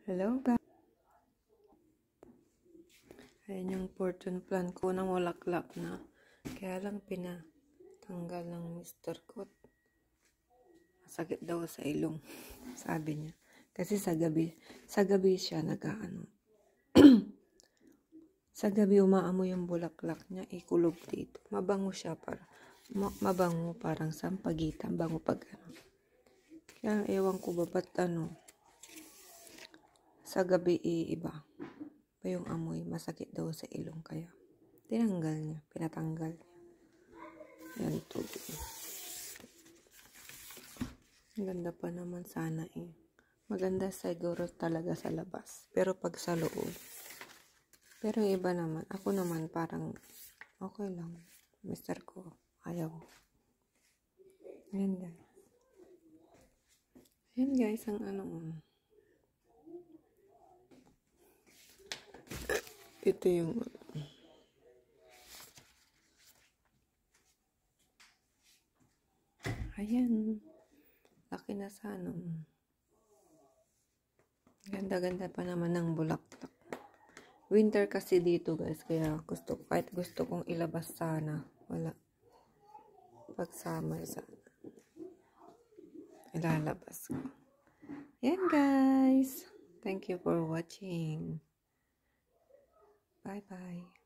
Hello guys. Ayan yung fortune plan ko ng walaklak na. Kaya lang pinatanggal ng mister ko. Masakit daw sa ilong. Sabi niya. Kasi sa gabi siya nag-ano. Sa gabi umaamoy yung bulaklak niya. Ikulog dito. Mabango siya mabango parang sampagitan. Bango pag ano. Kaya ewan ko ba ba't sa gabi iba. Pa yung amoy, masakit daw sa ilong, kaya pinatanggal niya. Yan, tubig. Ang ganda pa naman sana eh. Maganda siguro talaga sa labas, pero pag sa loob. Pero yung iba naman, ako naman parang okay lang. Mister ko, ayaw. Ayan guys. Ayan guys, ang ito yung ayan, laki na sana. Ganda-ganda pa naman ng bulaklak. Winter kasi dito guys, kaya kahit gusto kong ilabas sana, wala. Pag summer sana, ilalabas ko. Ayan guys, thank you for watching. Bye bye.